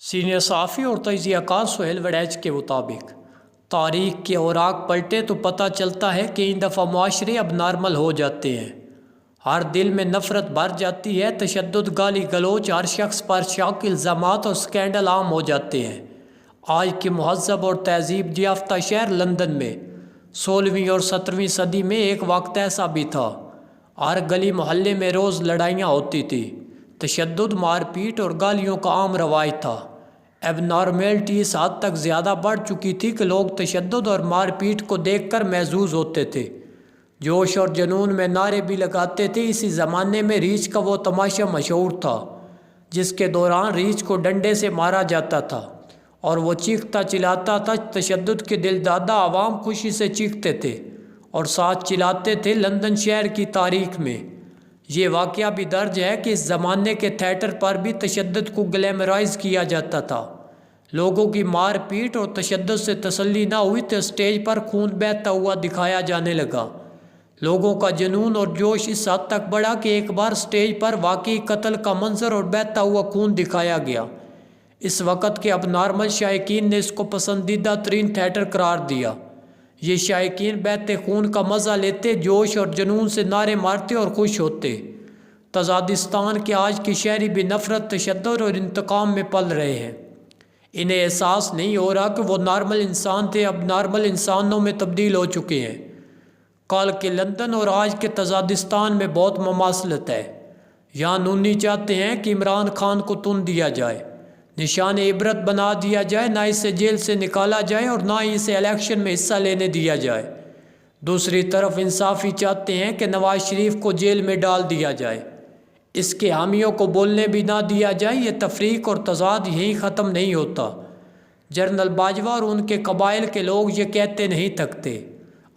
Senior صحافی اور تجزیہ کار سہیل وڑیچ کے مطابق تاریخ کے اوراق پلٹے تو پتہ چلتا ہے کہ ان دفعہ معاشرے اب نارمل ہو جاتے ہیں۔ ہر دل میں نفرت بھر جاتی ہے، تشدد، گالی گلوچ، ہر شخص پر شک، الزامات اور سکینڈل عام ہو جاتے ہیں۔ آج کے مہذب اور تہذیب یافتہ شہر لندن میں 16ویں اور 17ویں صدی میں ایک وقت ایسا بھی تھا۔ ہر گلی محلے میں روز لڑائیاں ہوتی تھیں، تشدد، مار پیٹ اور گالیوں کا عام رواج تھا۔ اب نارمیلٹی اس حد تک زیادہ بڑھ چکی تھی کہ لوگ تشدد اور مار پیٹ کو دیکھ کر محظوظ ہوتے تھے، جوش اور جنون میں نعرے بھی لگاتے تھے۔ اسی زمانے میں ریچھ کا وہ تماشا مشہور تھا جس کے دوران ریچھ کو ڈنڈے سے مارا جاتا تھا اور وہ چیختا چلاتا تھا۔ تشدد کے دل دادا عوام خوشی سے چیختے تھے اور ساتھ چلاتے تھے۔ لندن شہر کی تاریخ میں یہ واقعہ بھی درج ہے کہ اس زمانے کے تھیٹر پر بھی تشدد کو گلیمرائز کیا جاتا تھا۔ لوگوں کی مار پیٹ اور تشدد سے تسلی نہ ہوئی تو اسٹیج پر خون بہتا ہوا دکھایا جانے لگا۔ لوگوں کا جنون اور جوش اس حد تک بڑھا کہ ایک بار اسٹیج پر واقعی قتل کا منظر اور بہتا ہوا خون دکھایا گیا۔ اس وقت کے اب نارمل شائقین نے اس کو پسندیدہ ترین تھیٹر قرار دیا۔ یہ شائقین بہتے خون کا مزہ لیتے، جوش اور جنون سے نعرے مارتے اور خوش ہوتے۔ تزادستان کے آج کے شہری بھی نفرت، تشدد اور انتقام میں پل رہے ہیں۔ انہیں احساس نہیں ہو رہا کہ وہ نارمل انسان تھے، اب نارمل انسانوں میں تبدیل ہو چکے ہیں۔ کل کے لندن اور آج کے تزادستان میں بہت مماثلت ہے۔ یہاں نونی چاہتے ہیں کہ عمران خان کو تن دیا جائے، نشان عبرت بنا دیا جائے، نہ اسے جیل سے نکالا جائے اور نہ ہی اسے الیکشن میں حصہ لینے دیا جائے۔ دوسری طرف انصافی چاہتے ہیں کہ نواز شریف کو جیل میں ڈال دیا جائے، اس کے حامیوں کو بولنے بھی نہ دیا جائے۔ یہ تفریق اور تضاد یہیں ختم نہیں ہوتا۔ جنرل باجوہ اور ان کے قبائل کے لوگ یہ کہتے نہیں تھکتے،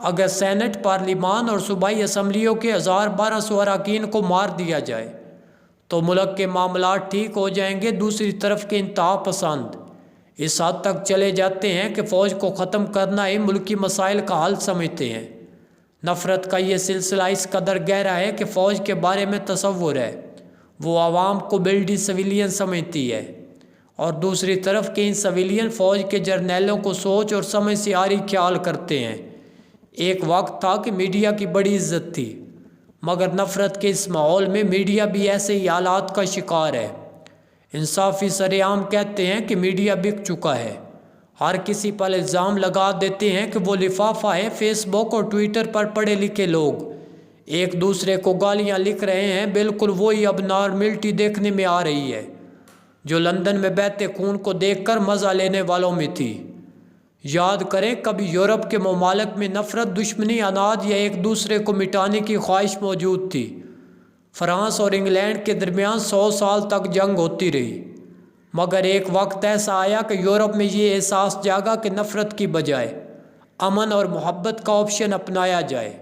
اگر سینٹ، پارلیمان اور صوبائی اسمبلیوں کے 1200 اراکین کو مار دیا جائے تو ملک کے معاملات ٹھیک ہو جائیں گے۔ دوسری طرف کے انتہا پسند اس حد تک چلے جاتے ہیں کہ فوج کو ختم کرنا ہی ملکی مسائل کا حل سمجھتے ہیں۔ نفرت کا یہ سلسلہ اس قدر گہرا ہے کہ فوج کے بارے میں تصور ہے وہ عوام کو بلڈی سویلین سمجھتی ہے، اور دوسری طرف کے ان سویلین فوج کے جرنیلوں کو سوچ اور سمجھ سے عاری خیال کرتے ہیں۔ ایک وقت تھا کہ میڈیا کی بڑی عزت تھی، مگر نفرت کے اس ماحول میں میڈیا بھی ایسے ہی حالات کا شکار ہے۔ انصافی سرعام کہتے ہیں کہ میڈیا بک چکا ہے۔ ہر کسی پر الزام لگا دیتے ہیں کہ وہ لفافہ ہے۔ فیس بک اور ٹویٹر پر پڑھے لکھے لوگ ایک دوسرے کو گالیاں لکھ رہے ہیں۔ بالکل وہی اب نارملٹی دیکھنے میں آ رہی ہے جو لندن میں بہتے خون کو دیکھ کر مزہ لینے والوں میں تھی۔ یاد کریں، کبھی یورپ کے ممالک میں نفرت، دشمنی، اناج یا ایک دوسرے کو مٹانے کی خواہش موجود تھی۔ فرانس اور انگلینڈ کے درمیان 100 سال تک جنگ ہوتی رہی، مگر ایک وقت ایسا آیا کہ یورپ میں یہ احساس جاگا کہ نفرت کی بجائے امن اور محبت کا آپشن اپنایا جائے۔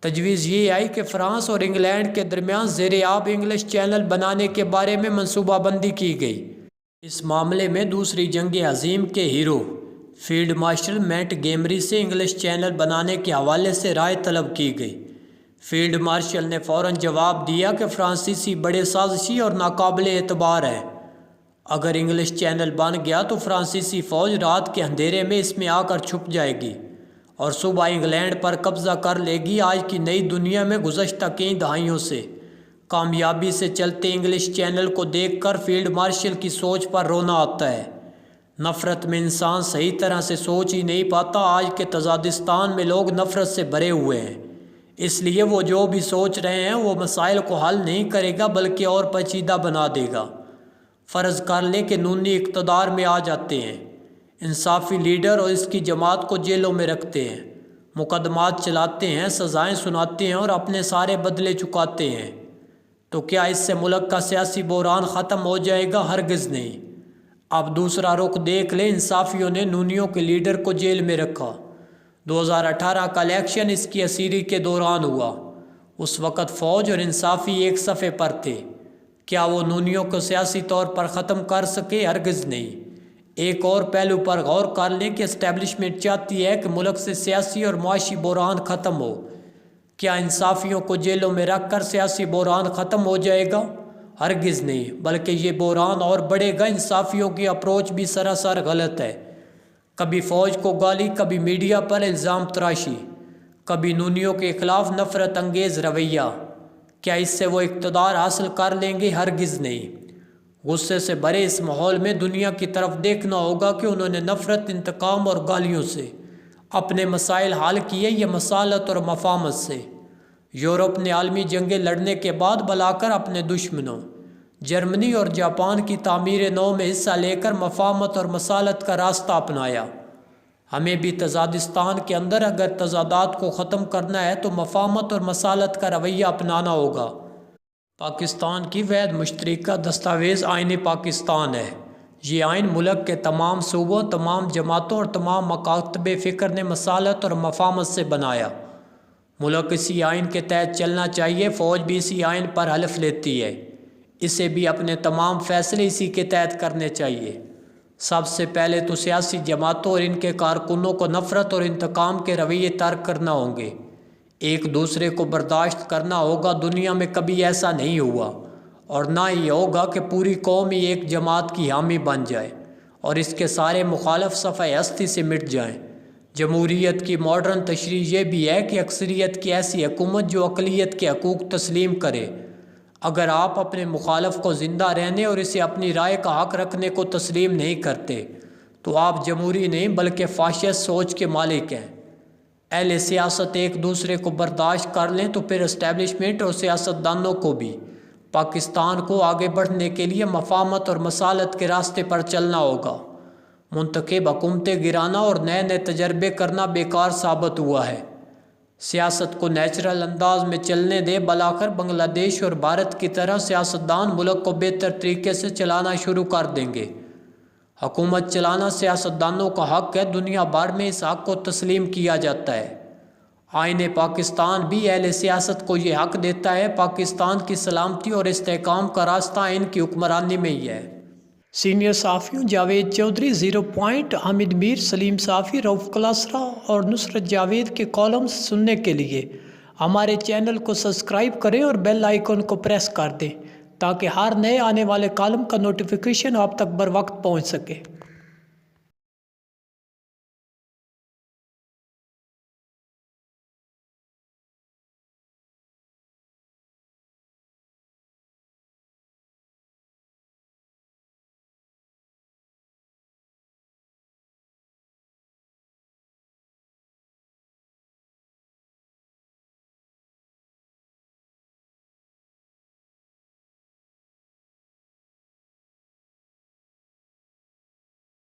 تجویز یہ آئی کہ فرانس اور انگلینڈ کے درمیان زیر آب انگلش چینل بنانے کے بارے میں منصوبہ بندی کی گئی۔ اس معاملے میں دوسری جنگ عظیم کے ہیرو فیلڈ مارشل مینٹ گیمری سے انگلش چینل بنانے کے حوالے سے رائے طلب کی گئی۔ فیلڈ مارشل نے فوراً جواب دیا کہ فرانسیسی بڑے سازشی اور ناقابل اعتبار ہیں۔ اگر انگلش چینل بن گیا تو فرانسیسی فوج رات کے اندھیرے میں اس میں آ کر چھپ جائے گی اور صبح انگلینڈ پر قبضہ کر لے گی۔ آج کی نئی دنیا میں گزشتہ کئی دہائیوں سے کامیابی سے چلتے انگلش چینل کو دیکھ کر فیلڈ مارشل کی سوچ پر رونا آتا ہے۔ نفرت میں انسان صحیح طرح سے سوچ ہی نہیں پاتا۔ آج کے تزادستان میں لوگ نفرت سے بھرے ہوئے ہیں، اس لیے وہ جو بھی سوچ رہے ہیں وہ مسائل کو حل نہیں کرے گا بلکہ اور پیچیدہ بنا دے گا۔ فرض کر لیں کہ نونی اقتدار میں آ جاتے ہیں، انصافی لیڈر اور اس کی جماعت کو جیلوں میں رکھتے ہیں، مقدمات چلاتے ہیں، سزائیں سناتے ہیں اور اپنے سارے بدلے چکاتے ہیں، تو کیا اس سے ملک کا سیاسی بحران ختم ہو جائے گا؟ ہرگز نہیں۔ اب دوسرا رخ دیکھ لیں، انصافیوں نے نونیوں کے لیڈر کو جیل میں رکھا۔ 2018 کا الیکشن اس کی اسیری کے دوران ہوا۔ اس وقت فوج اور انصافی ایک صفحے پر تھے۔ کیا وہ نونیوں کو سیاسی طور پر ختم کر سکے؟ ہرگز نہیں۔ ایک اور پہلو پر غور کر لیں کہ اسٹیبلشمنٹ چاہتی ہے کہ ملک سے سیاسی اور معاشی بحران ختم ہو۔ کیا انصافیوں کو جیلوں میں رکھ کر سیاسی بحران ختم ہو جائے گا؟ ہرگز نہیں، بلکہ یہ بحران اور بڑھے گا۔ انصافیوں کی اپروچ بھی سراسر غلط ہے۔ کبھی فوج کو گالی، کبھی میڈیا پر الزام تراشی، کبھی نونیوں کے خلاف نفرت انگیز رویہ۔ کیا اس سے وہ اقتدار حاصل کر لیں گے؟ ہرگز نہیں۔ غصے سے بھرے اس ماحول میں دنیا کی طرف دیکھنا ہوگا کہ انہوں نے نفرت، انتقام اور گالیوں سے اپنے مسائل حل کیے یا مصالحت اور مفاہمت سے۔ یورپ نے عالمی جنگیں لڑنے کے بعد بلا کر اپنے دشمنوں جرمنی اور جاپان کی تعمیر نو میں حصہ لے کر مفاہمت اور مصالحت کا راستہ اپنایا۔ ہمیں بھی تضادستان کے اندر اگر تضادات کو ختم کرنا ہے تو مفاہمت اور مصالحت کا رویہ اپنانا ہوگا۔ پاکستان کی واحد مشترکہ دستاویز آئین پاکستان ہے۔ یہ آئین ملک کے تمام صوبوں، تمام جماعتوں اور تمام مکاتب فکر نے مصالحت اور مفاہمت سے بنایا۔ ملک اسی آئین کے تحت چلنا چاہیے۔ فوج بھی اسی آئین پر حلف لیتی ہے، اسے بھی اپنے تمام فیصلے اسی کے تحت کرنے چاہیے۔ سب سے پہلے تو سیاسی جماعتوں اور ان کے کارکنوں کو نفرت اور انتقام کے رویے ترک کرنا ہوں گے، ایک دوسرے کو برداشت کرنا ہوگا۔ دنیا میں کبھی ایسا نہیں ہوا اور نہ ہی ہوگا کہ پوری قوم ہی ایک جماعت کی حامی بن جائے اور اس کے سارے مخالف صفحہ ہستی سے مٹ جائیں۔ جمہوریت کی ماڈرن تشریح یہ بھی ہے کہ اکثریت کی ایسی حکومت جو اقلیت کے حقوق تسلیم کرے۔ اگر آپ اپنے مخالف کو زندہ رہنے اور اسے اپنی رائے کا حق رکھنے کو تسلیم نہیں کرتے تو آپ جمہوری نہیں بلکہ فاشسٹ سوچ کے مالک ہیں۔ اہل سیاست ایک دوسرے کو برداشت کر لیں تو پھر اسٹیبلشمنٹ اور سیاستدانوں کو بھی پاکستان کو آگے بڑھنے کے لیے مفاہمت اور مصالحت کے راستے پر چلنا ہوگا۔ منتخب حکومتیں گرانا اور نئے نئے تجربے کرنا بیکار ثابت ہوا ہے۔ سیاست کو نیچرل انداز میں چلنے دے، بلاخر بنگلہ دیش اور بھارت کی طرح سیاستدان ملک کو بہتر طریقے سے چلانا شروع کر دیں گے۔ حکومت چلانا سیاستدانوں کا حق ہے، دنیا بھر میں اس حق کو تسلیم کیا جاتا ہے۔ آئین پاکستان بھی اہل سیاست کو یہ حق دیتا ہے۔ پاکستان کی سلامتی اور استحکام کا راستہ آئین کی حکمرانی میں ہی ہے۔ سینئر صحافیوں جاوید چودھری، زیرو پوائنٹ، حامد میر، سلیم صافی، رؤف کلاسرا اور نصرت جاوید کے کالمز سننے کے لیے ہمارے چینل کو سبسکرائب کریں اور بیل آئیکن کو پریس کر دیں تاکہ ہر نئے آنے والے کالم کا نوٹیفیکیشن آپ تک بر وقت پہنچ سکے۔